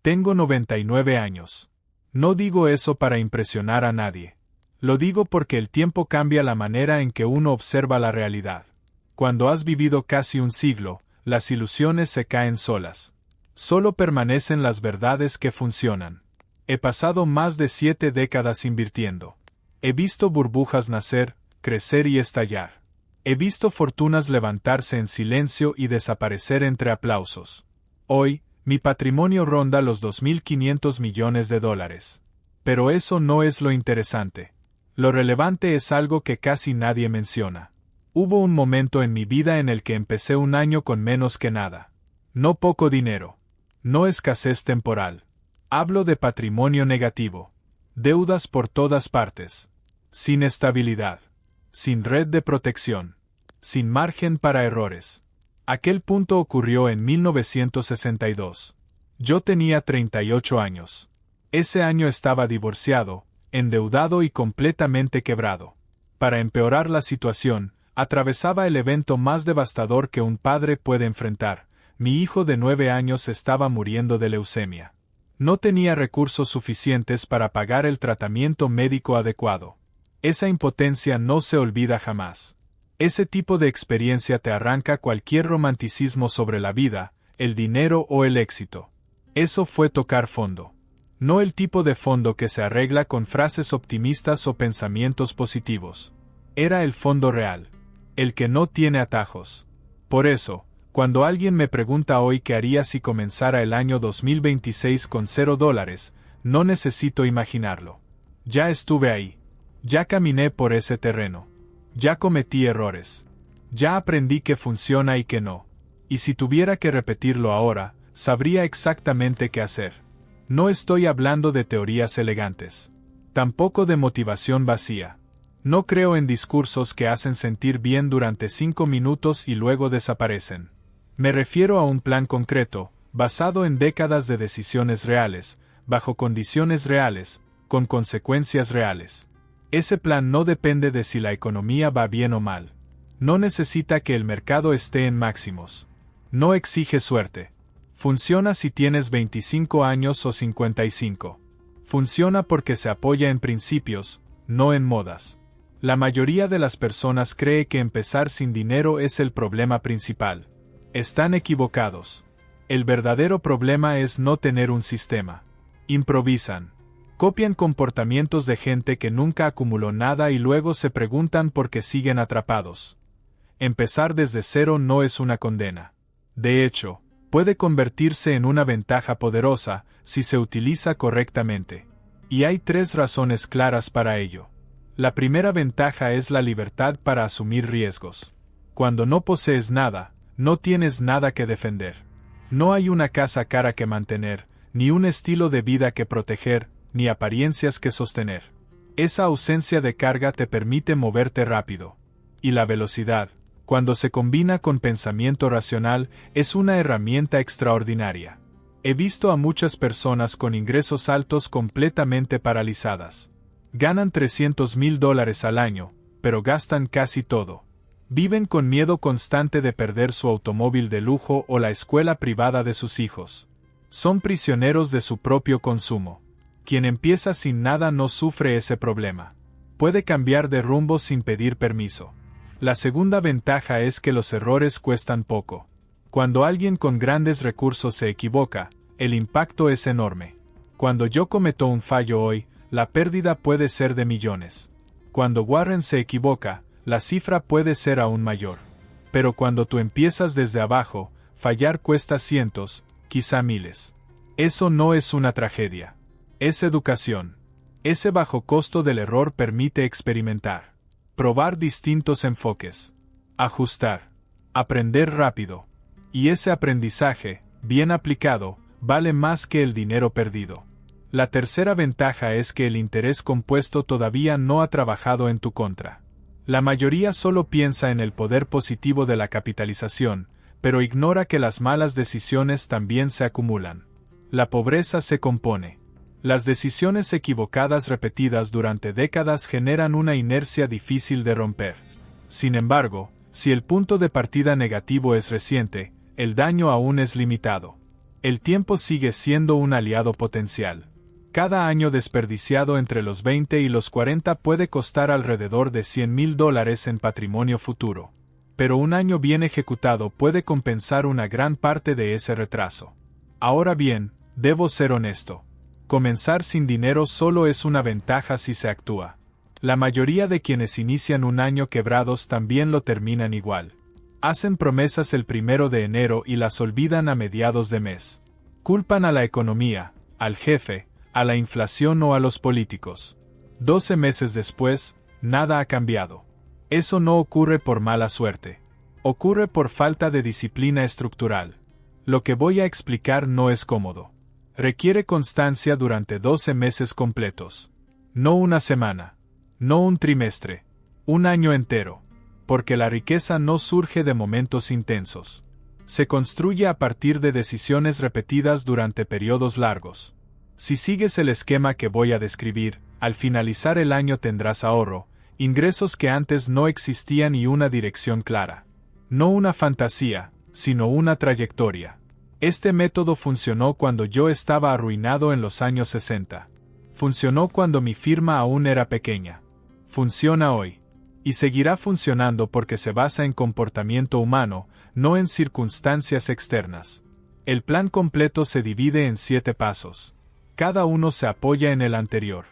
Tengo 99 años. No digo eso para impresionar a nadie. Lo digo porque el tiempo cambia la manera en que uno observa la realidad. Cuando has vivido casi un siglo, las ilusiones se caen solas. Solo permanecen las verdades que funcionan. He pasado más de 7 décadas invirtiendo. He visto burbujas nacer, crecer y estallar. He visto fortunas levantarse en silencio y desaparecer entre aplausos. Hoy, mi patrimonio ronda los $2.500 millones. Pero eso no es lo interesante. Lo relevante es algo que casi nadie menciona. Hubo un momento en mi vida en el que empecé un año con menos que nada. No poco dinero. No escasez temporal. Hablo de patrimonio negativo. Deudas por todas partes. Sin estabilidad. Sin red de protección. Sin margen para errores. Aquel punto ocurrió en 1962. Yo tenía 38 años. Ese año estaba divorciado, endeudado y completamente quebrado. Para empeorar la situación, atravesaba el evento más devastador que un padre puede enfrentar. Mi hijo de 9 años estaba muriendo de leucemia. No tenía recursos suficientes para pagar el tratamiento médico adecuado. Esa impotencia no se olvida jamás. Ese tipo de experiencia te arranca cualquier romanticismo sobre la vida, el dinero o el éxito. Eso fue tocar fondo. No el tipo de fondo que se arregla con frases optimistas o pensamientos positivos. Era el fondo real. El que no tiene atajos. Por eso, cuando alguien me pregunta hoy qué haría si comenzara el año 2026 con $0, no necesito imaginarlo. Ya estuve ahí. Ya caminé por ese terreno. Ya cometí errores. Ya aprendí qué funciona y qué no. Y si tuviera que repetirlo ahora, sabría exactamente qué hacer. No estoy hablando de teorías elegantes. Tampoco de motivación vacía. No creo en discursos que hacen sentir bien durante 5 minutos y luego desaparecen. Me refiero a un plan concreto, basado en décadas de decisiones reales, bajo condiciones reales, con consecuencias reales. Ese plan no depende de si la economía va bien o mal. No necesita que el mercado esté en máximos. No exige suerte. Funciona si tienes 25 años o 55. Funciona porque se apoya en principios, no en modas. La mayoría de las personas cree que empezar sin dinero es el problema principal. Están equivocados. El verdadero problema es no tener un sistema. Improvisan. Copian comportamientos de gente que nunca acumuló nada y luego se preguntan por qué siguen atrapados. Empezar desde cero no es una condena. De hecho, puede convertirse en una ventaja poderosa si se utiliza correctamente. Y hay 3 razones claras para ello. La primera ventaja es la libertad para asumir riesgos. Cuando no posees nada, no tienes nada que defender. No hay una casa cara que mantener, ni un estilo de vida que proteger, ni apariencias que sostener. Esa ausencia de carga te permite moverte rápido. Y la velocidad, cuando se combina con pensamiento racional, es una herramienta extraordinaria. He visto a muchas personas con ingresos altos completamente paralizadas. Ganan $300,000 al año, pero gastan casi todo. Viven con miedo constante de perder su automóvil de lujo o la escuela privada de sus hijos. Son prisioneros de su propio consumo. Quien empieza sin nada no sufre ese problema. Puede cambiar de rumbo sin pedir permiso. La segunda ventaja es que los errores cuestan poco. Cuando alguien con grandes recursos se equivoca, el impacto es enorme. Cuando yo cometo un fallo hoy, la pérdida puede ser de millones. Cuando Warren se equivoca, la cifra puede ser aún mayor. Pero cuando tú empiezas desde abajo, fallar cuesta cientos, quizá miles. Eso no es una tragedia. Es educación. Ese bajo costo del error permite experimentar. Probar distintos enfoques. Ajustar. Aprender rápido. Y ese aprendizaje, bien aplicado, vale más que el dinero perdido. La tercera ventaja es que el interés compuesto todavía no ha trabajado en tu contra. La mayoría solo piensa en el poder positivo de la capitalización, pero ignora que las malas decisiones también se acumulan. La pobreza se compone. Las decisiones equivocadas repetidas durante décadas generan una inercia difícil de romper. Sin embargo, si el punto de partida negativo es reciente, el daño aún es limitado. El tiempo sigue siendo un aliado potencial. Cada año desperdiciado entre los 20 y los 40 puede costar alrededor de $100,000 en patrimonio futuro. Pero un año bien ejecutado puede compensar una gran parte de ese retraso. Ahora bien, debo ser honesto. Comenzar sin dinero solo es una ventaja si se actúa. La mayoría de quienes inician un año quebrados también lo terminan igual. Hacen promesas el 1 de enero y las olvidan a mediados de mes. Culpan a la economía, al jefe, a la inflación o a los políticos. 12 meses después, nada ha cambiado. Eso no ocurre por mala suerte. Ocurre por falta de disciplina estructural. Lo que voy a explicar no es cómodo. Requiere constancia durante 12 meses completos. No una semana. No un trimestre. Un año entero. Porque la riqueza no surge de momentos intensos. Se construye a partir de decisiones repetidas durante periodos largos. Si sigues el esquema que voy a describir, al finalizar el año tendrás ahorro, ingresos que antes no existían y una dirección clara. No una fantasía, sino una trayectoria. Este método funcionó cuando yo estaba arruinado en los años 60. Funcionó cuando mi firma aún era pequeña. Funciona hoy. Y seguirá funcionando porque se basa en comportamiento humano, no en circunstancias externas. El plan completo se divide en 7 pasos. Cada uno se apoya en el anterior.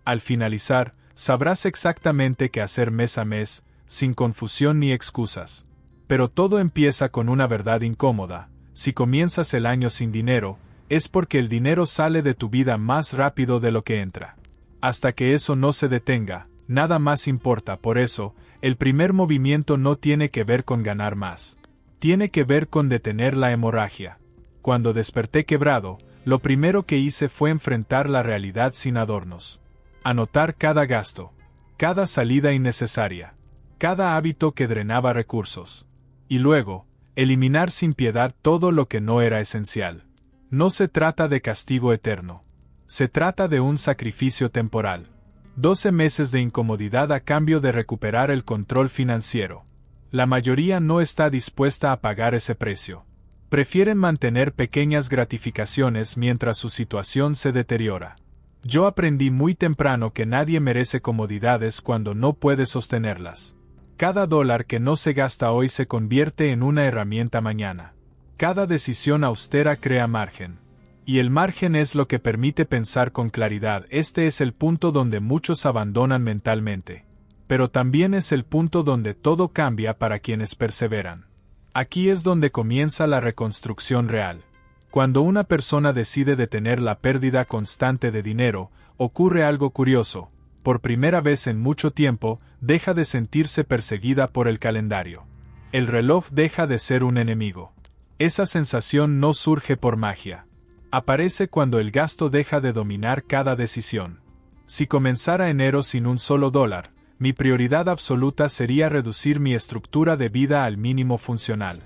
Al finalizar, sabrás exactamente qué hacer mes a mes, sin confusión ni excusas. Pero todo empieza con una verdad incómoda. Si comienzas el año sin dinero, es porque el dinero sale de tu vida más rápido de lo que entra. Hasta que eso no se detenga, nada más importa. Por eso, el primer movimiento no tiene que ver con ganar más. Tiene que ver con detener la hemorragia. Cuando desperté quebrado, lo primero que hice fue enfrentar la realidad sin adornos. Anotar cada gasto, cada salida innecesaria, cada hábito que drenaba recursos. Y luego, eliminar sin piedad todo lo que no era esencial. No se trata de castigo eterno. Se trata de un sacrificio temporal. 12 meses de incomodidad a cambio de recuperar el control financiero. La mayoría no está dispuesta a pagar ese precio. Prefieren mantener pequeñas gratificaciones mientras su situación se deteriora. Yo aprendí muy temprano que nadie merece comodidades cuando no puede sostenerlas. Cada dólar que no se gasta hoy se convierte en una herramienta mañana. Cada decisión austera crea margen. Y el margen es lo que permite pensar con claridad. Este es el punto donde muchos abandonan mentalmente. Pero también es el punto donde todo cambia para quienes perseveran. Aquí es donde comienza la reconstrucción real. Cuando una persona decide detener la pérdida constante de dinero, ocurre algo curioso. Por primera vez en mucho tiempo, deja de sentirse perseguida por el calendario. El reloj deja de ser un enemigo. Esa sensación no surge por magia. Aparece cuando el gasto deja de dominar cada decisión. Si comenzara enero sin un solo dólar, mi prioridad absoluta sería reducir mi estructura de vida al mínimo funcional.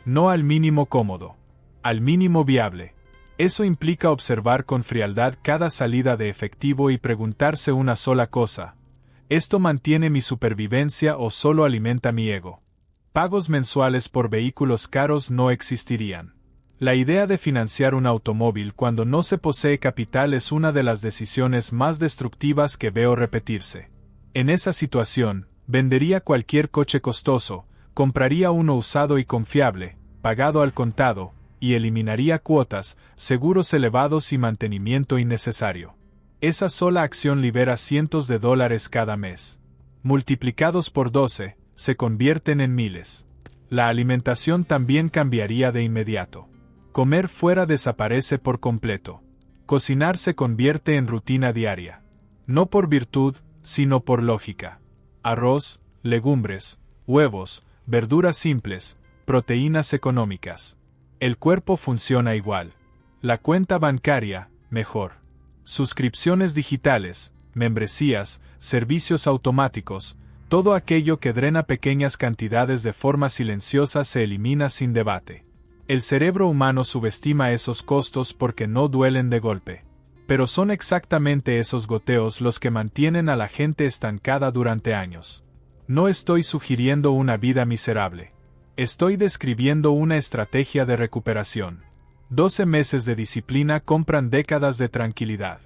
No al mínimo cómodo. Al mínimo viable. Eso implica observar con frialdad cada salida de efectivo y preguntarse una sola cosa. ¿Esto mantiene mi supervivencia o solo alimenta mi ego? Pagos mensuales por vehículos caros no existirían. La idea de financiar un automóvil cuando no se posee capital es una de las decisiones más destructivas que veo repetirse. En esa situación, vendería cualquier coche costoso, compraría uno usado y confiable, pagado al contado, y eliminaría cuotas, seguros elevados y mantenimiento innecesario. Esa sola acción libera cientos de dólares cada mes. Multiplicados por 12, se convierten en miles. La alimentación también cambiaría de inmediato. Comer fuera desaparece por completo. Cocinar se convierte en rutina diaria. No por virtud, sino por lógica. Arroz, legumbres, huevos, verduras simples, proteínas económicas. El cuerpo funciona igual. La cuenta bancaria, mejor. Suscripciones digitales, membresías, servicios automáticos, todo aquello que drena pequeñas cantidades de forma silenciosa se elimina sin debate. El cerebro humano subestima esos costos porque no duelen de golpe. Pero son exactamente esos goteos los que mantienen a la gente estancada durante años. No estoy sugiriendo una vida miserable. Estoy describiendo una estrategia de recuperación. 12 meses de disciplina compran décadas de tranquilidad.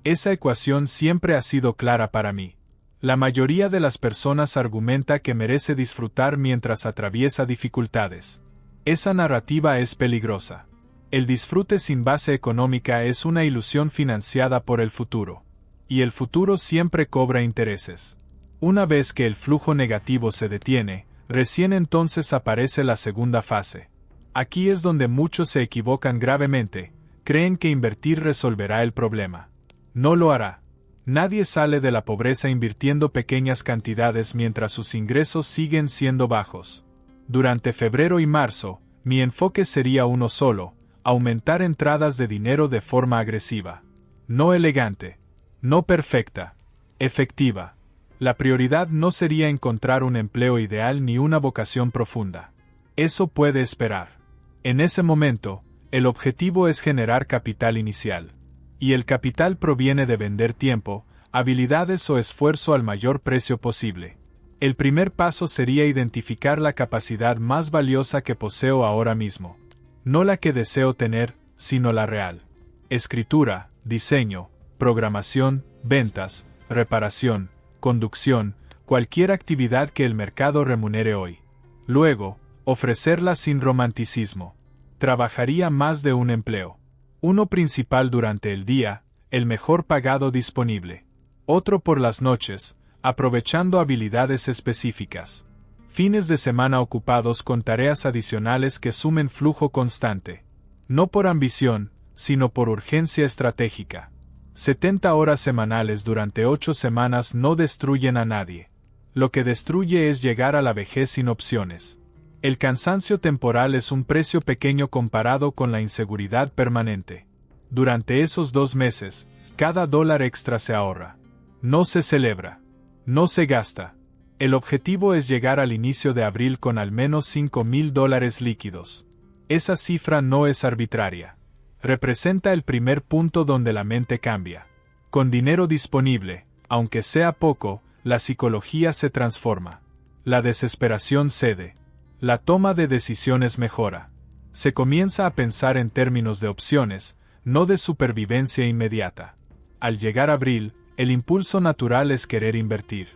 Esa ecuación siempre ha sido clara para mí. La mayoría de las personas argumenta que merece disfrutar mientras atraviesa dificultades. Esa narrativa es peligrosa. El disfrute sin base económica es una ilusión financiada por el futuro. Y el futuro siempre cobra intereses. Una vez que el flujo negativo se detiene, recién entonces aparece la segunda fase. Aquí es donde muchos se equivocan gravemente, creen que invertir resolverá el problema. No lo hará. Nadie sale de la pobreza invirtiendo pequeñas cantidades mientras sus ingresos siguen siendo bajos. Durante febrero y marzo, mi enfoque sería uno solo: aumentar entradas de dinero de forma agresiva. No elegante. No perfecta. Efectiva. La prioridad no sería encontrar un empleo ideal ni una vocación profunda. Eso puede esperar. En ese momento, el objetivo es generar capital inicial. Y el capital proviene de vender tiempo, habilidades o esfuerzo al mayor precio posible. El primer paso sería identificar la capacidad más valiosa que poseo ahora mismo. No la que deseo tener, sino la real. Escritura, diseño, programación, ventas, reparación, conducción, cualquier actividad que el mercado remunere hoy. Luego, ofrecerla sin romanticismo. Trabajaría más de un empleo. Uno principal durante el día, el mejor pagado disponible. Otro por las noches, aprovechando habilidades específicas. Fines de semana ocupados con tareas adicionales que sumen flujo constante. No por ambición, sino por urgencia estratégica. 70 horas semanales durante 8 semanas no destruyen a nadie. Lo que destruye es llegar a la vejez sin opciones. El cansancio temporal es un precio pequeño comparado con la inseguridad permanente. Durante esos 2 meses, cada dólar extra se ahorra. No se celebra. No se gasta. El objetivo es llegar al inicio de abril con al menos $5,000 líquidos. Esa cifra no es arbitraria. Representa el primer punto donde la mente cambia. Con dinero disponible, aunque sea poco, la psicología se transforma. La desesperación cede. La toma de decisiones mejora. Se comienza a pensar en términos de opciones, no de supervivencia inmediata. Al llegar abril, el impulso natural es querer invertir.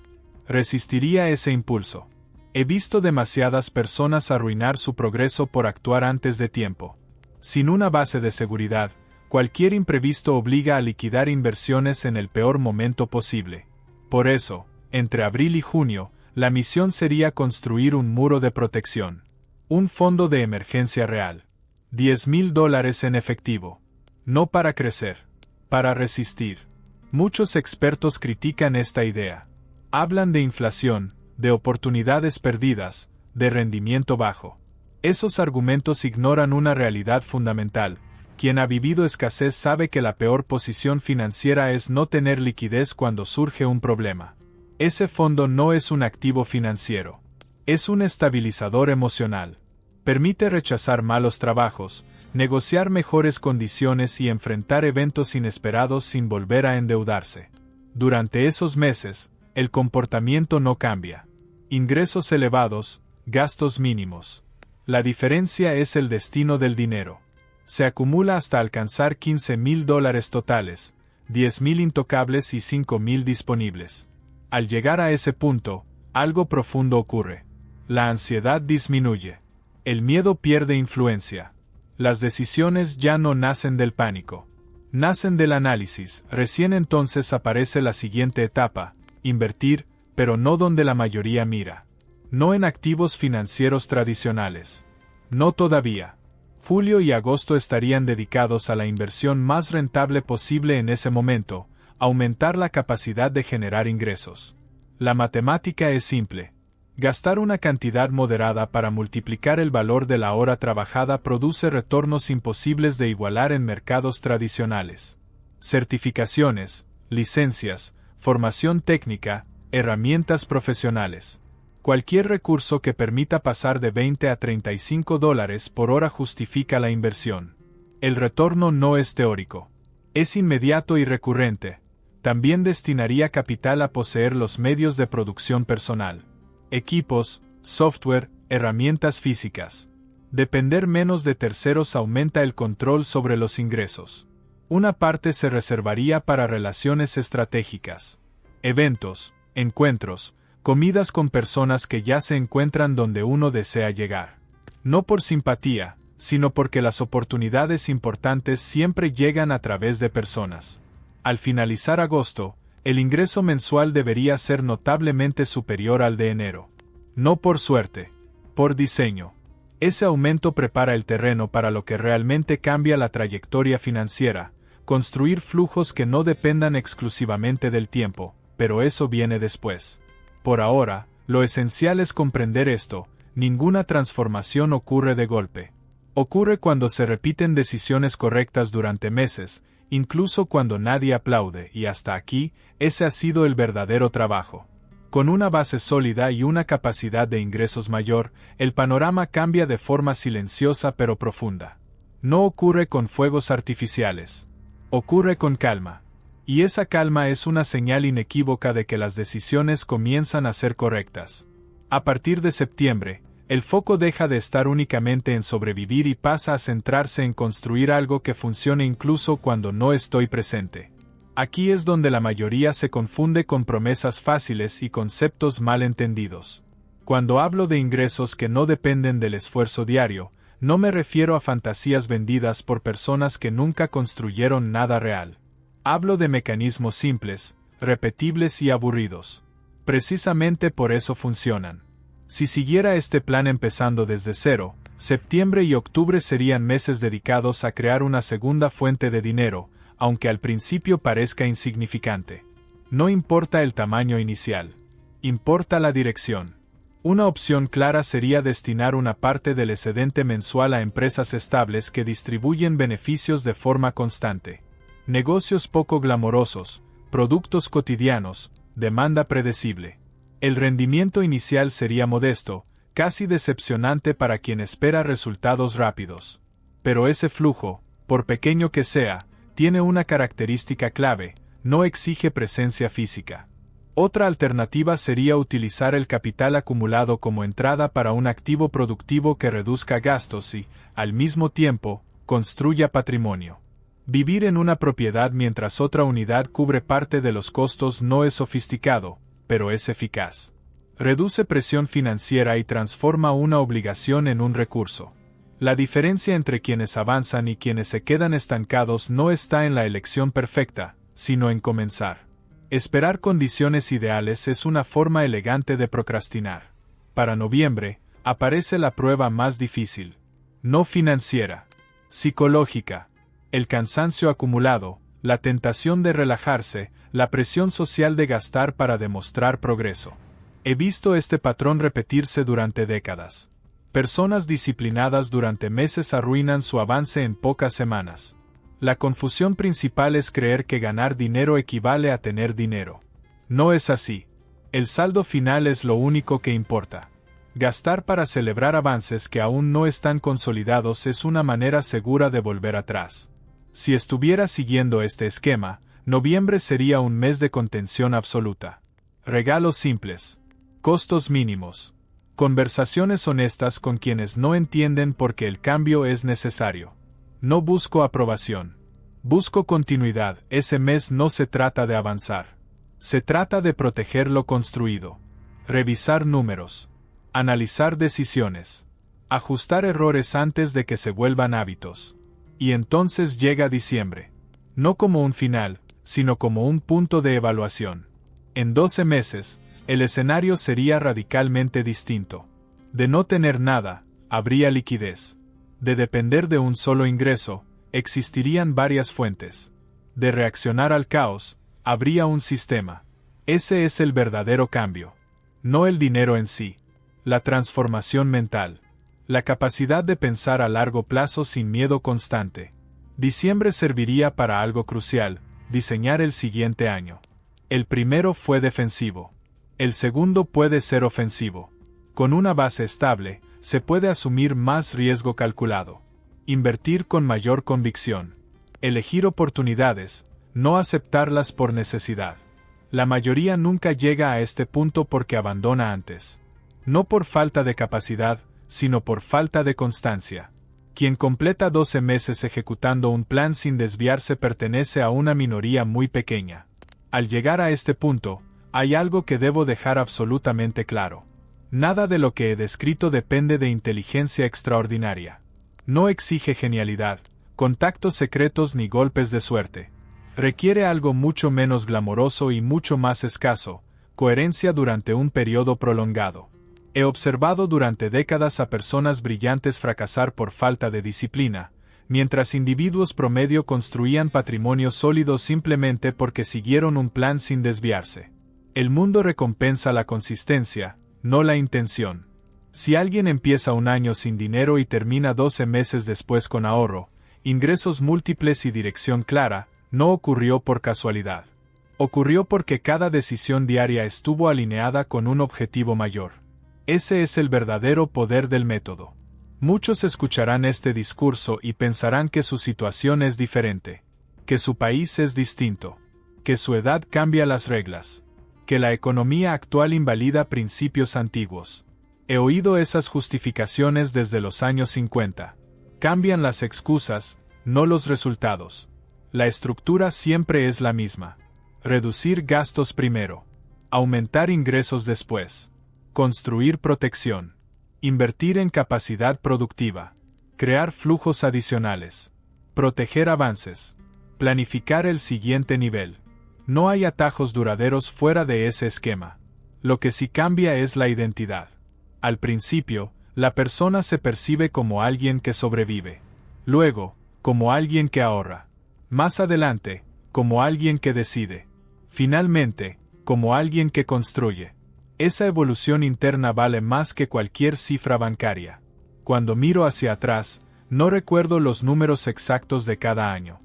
Resistiría ese impulso. He visto demasiadas personas arruinar su progreso por actuar antes de tiempo. Sin una base de seguridad, cualquier imprevisto obliga a liquidar inversiones en el peor momento posible. Por eso, entre abril y junio, la misión sería construir un muro de protección. Un fondo de emergencia real. $10,000 en efectivo. No para crecer. Para resistir. Muchos expertos critican esta idea. Hablan de inflación, de oportunidades perdidas, de rendimiento bajo. Esos argumentos ignoran una realidad fundamental. Quien ha vivido escasez sabe que la peor posición financiera es no tener liquidez cuando surge un problema. Ese fondo no es un activo financiero. Es un estabilizador emocional. Permite rechazar malos trabajos, negociar mejores condiciones y enfrentar eventos inesperados sin volver a endeudarse. Durante esos meses, el comportamiento no cambia. Ingresos elevados, gastos mínimos. La diferencia es el destino del dinero. Se acumula hasta alcanzar $15,000 totales, 10,000 intocables y 5,000 disponibles. Al llegar a ese punto, algo profundo ocurre. La ansiedad disminuye. El miedo pierde influencia. Las decisiones ya no nacen del pánico. Nacen del análisis. Recién entonces aparece la siguiente etapa: invertir, pero no donde la mayoría mira. No en activos financieros tradicionales. No todavía. Julio y agosto estarían dedicados a la inversión más rentable posible en ese momento: aumentar la capacidad de generar ingresos. La matemática es simple. Gastar una cantidad moderada para multiplicar el valor de la hora trabajada produce retornos imposibles de igualar en mercados tradicionales. Certificaciones, licencias, formación técnica, herramientas profesionales. Cualquier recurso que permita pasar de $20 a $35 por hora justifica la inversión. El retorno no es teórico. Es inmediato y recurrente. También destinaría capital a poseer los medios de producción personal. Equipos, software, herramientas físicas. Depender menos de terceros aumenta el control sobre los ingresos. Una parte se reservaría para relaciones estratégicas. Eventos, encuentros, comidas con personas que ya se encuentran donde uno desea llegar. No por simpatía, sino porque las oportunidades importantes siempre llegan a través de personas. Al finalizar agosto, el ingreso mensual debería ser notablemente superior al de enero. No por suerte, por diseño. Ese aumento prepara el terreno para lo que realmente cambia la trayectoria financiera, construir flujos que no dependan exclusivamente del tiempo, pero eso viene después. Por ahora, lo esencial es comprender esto: ninguna transformación ocurre de golpe. Ocurre cuando se repiten decisiones correctas durante meses, incluso cuando nadie aplaude, y hasta aquí, ese ha sido el verdadero trabajo. Con una base sólida y una capacidad de ingresos mayor, el panorama cambia de forma silenciosa pero profunda. No ocurre con fuegos artificiales. Ocurre con calma. Y esa calma es una señal inequívoca de que las decisiones comienzan a ser correctas. A partir de septiembre, el foco deja de estar únicamente en sobrevivir y pasa a centrarse en construir algo que funcione incluso cuando no estoy presente. Aquí es donde la mayoría se confunde con promesas fáciles y conceptos mal entendidos. Cuando hablo de ingresos que no dependen del esfuerzo diario, no me refiero a fantasías vendidas por personas que nunca construyeron nada real. Hablo de mecanismos simples, repetibles y aburridos. Precisamente por eso funcionan. Si siguiera este plan empezando desde cero, septiembre y octubre serían meses dedicados a crear una segunda fuente de dinero, aunque al principio parezca insignificante. No importa el tamaño inicial. Importa la dirección. Una opción clara sería destinar una parte del excedente mensual a empresas estables que distribuyen beneficios de forma constante. Negocios poco glamorosos, productos cotidianos, demanda predecible. El rendimiento inicial sería modesto, casi decepcionante para quien espera resultados rápidos. Pero ese flujo, por pequeño que sea, tiene una característica clave: no exige presencia física. Otra alternativa sería utilizar el capital acumulado como entrada para un activo productivo que reduzca gastos y, al mismo tiempo, construya patrimonio. Vivir en una propiedad mientras otra unidad cubre parte de los costos no es sofisticado, pero es eficaz. Reduce presión financiera y transforma una obligación en un recurso. La diferencia entre quienes avanzan y quienes se quedan estancados no está en la elección perfecta, sino en comenzar. Esperar condiciones ideales es una forma elegante de procrastinar. Para noviembre, aparece la prueba más difícil. No financiera. Psicológica. El cansancio acumulado, la tentación de relajarse, la presión social de gastar para demostrar progreso. He visto este patrón repetirse durante décadas. Personas disciplinadas durante meses arruinan su avance en pocas semanas. La confusión principal es creer que ganar dinero equivale a tener dinero. No es así. El saldo final es lo único que importa. Gastar para celebrar avances que aún no están consolidados es una manera segura de volver atrás. Si estuviera siguiendo este esquema, noviembre sería un mes de contención absoluta. Regalos simples. Costos mínimos. Conversaciones honestas con quienes no entienden por qué el cambio es necesario. No busco aprobación. Busco continuidad. Ese mes no se trata de avanzar. Se trata de proteger lo construido. Revisar números. Analizar decisiones. Ajustar errores antes de que se vuelvan hábitos. Y entonces llega diciembre. No como un final, sino como un punto de evaluación. En 12 meses, el escenario sería radicalmente distinto. De no tener nada, habría liquidez. De depender de un solo ingreso, existirían varias fuentes. De reaccionar al caos, habría un sistema. Ese es el verdadero cambio. No el dinero en sí. La transformación mental. La capacidad de pensar a largo plazo sin miedo constante. Diciembre serviría para algo crucial: diseñar el siguiente año. El primero fue defensivo. El segundo puede ser ofensivo. Con una base estable, se puede asumir más riesgo calculado. Invertir con mayor convicción. Elegir oportunidades, no aceptarlas por necesidad. La mayoría nunca llega a este punto porque abandona antes. No por falta de capacidad, sino por falta de constancia. Quien completa 12 meses ejecutando un plan sin desviarse pertenece a una minoría muy pequeña. Al llegar a este punto, hay algo que debo dejar absolutamente claro. Nada de lo que he descrito depende de inteligencia extraordinaria. No exige genialidad, contactos secretos ni golpes de suerte. Requiere algo mucho menos glamoroso y mucho más escaso: coherencia durante un periodo prolongado. He observado durante décadas a personas brillantes fracasar por falta de disciplina, mientras individuos promedio construían patrimonio sólido simplemente porque siguieron un plan sin desviarse. El mundo recompensa la consistencia, no la intención. Si alguien empieza un año sin dinero y termina 12 meses después con ahorro, ingresos múltiples y dirección clara, no ocurrió por casualidad. Ocurrió porque cada decisión diaria estuvo alineada con un objetivo mayor. Ese es el verdadero poder del método. Muchos escucharán este discurso y pensarán que su situación es diferente, que su país es distinto, que su edad cambia las reglas, que la economía actual invalida principios antiguos. He oído esas justificaciones desde los años 50. Cambian las excusas, no los resultados. La estructura siempre es la misma. Reducir gastos primero. Aumentar ingresos después. Construir protección. Invertir en capacidad productiva. Crear flujos adicionales. Proteger avances. Planificar el siguiente nivel. No hay atajos duraderos fuera de ese esquema. Lo que sí cambia es la identidad. Al principio, la persona se percibe como alguien que sobrevive. Luego, como alguien que ahorra. Más adelante, como alguien que decide. Finalmente, como alguien que construye. Esa evolución interna vale más que cualquier cifra bancaria. Cuando miro hacia atrás, no recuerdo los números exactos de cada año.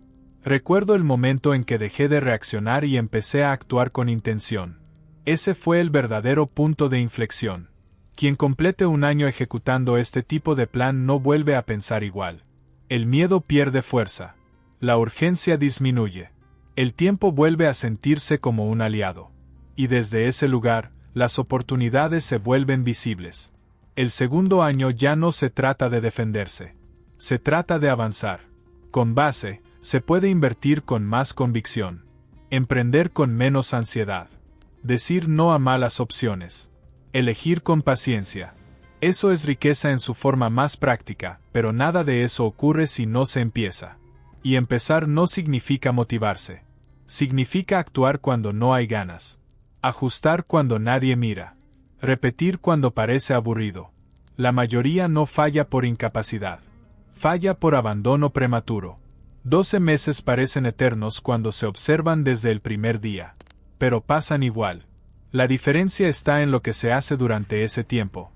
Recuerdo el momento en que dejé de reaccionar y empecé a actuar con intención. Ese fue el verdadero punto de inflexión. Quien complete un año ejecutando este tipo de plan no vuelve a pensar igual. El miedo pierde fuerza. La urgencia disminuye. El tiempo vuelve a sentirse como un aliado. Y desde ese lugar, las oportunidades se vuelven visibles. El segundo año ya no se trata de defenderse. Se trata de avanzar. Con base, se puede invertir con más convicción. Emprender con menos ansiedad. Decir no a malas opciones. Elegir con paciencia. Eso es riqueza en su forma más práctica, pero nada de eso ocurre si no se empieza. Y empezar no significa motivarse. Significa actuar cuando no hay ganas. Ajustar cuando nadie mira. Repetir cuando parece aburrido. La mayoría no falla por incapacidad. Falla por abandono prematuro. 12 meses parecen eternos cuando se observan desde el primer día. Pero pasan igual. La diferencia está en lo que se hace durante ese tiempo.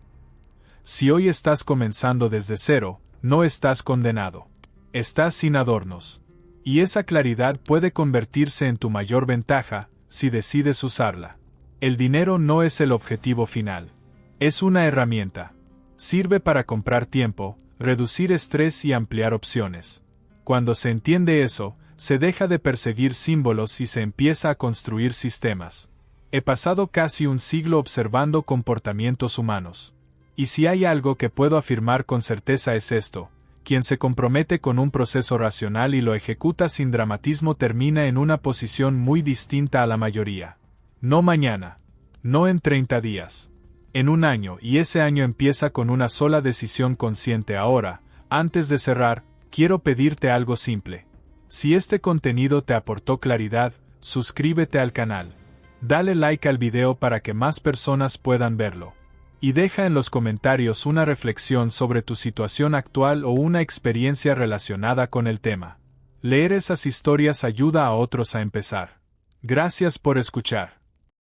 Si hoy estás comenzando desde cero, no estás condenado. Estás sin adornos. Y esa claridad puede convertirse en tu mayor ventaja, si decides usarla. El dinero no es el objetivo final. Es una herramienta. Sirve para comprar tiempo, reducir estrés y ampliar opciones. Cuando se entiende eso, se deja de perseguir símbolos y se empieza a construir sistemas. He pasado casi un siglo observando comportamientos humanos. Y si hay algo que puedo afirmar con certeza es esto: quien se compromete con un proceso racional y lo ejecuta sin dramatismo termina en una posición muy distinta a la mayoría. No mañana. No en 30 días. En un año, y ese año empieza con una sola decisión consciente ahora. Antes de cerrar, quiero pedirte algo simple. Si este contenido te aportó claridad, suscríbete al canal. Dale like al video para que más personas puedan verlo. Y deja en los comentarios una reflexión sobre tu situación actual o una experiencia relacionada con el tema. Leer esas historias ayuda a otros a empezar. Gracias por escuchar.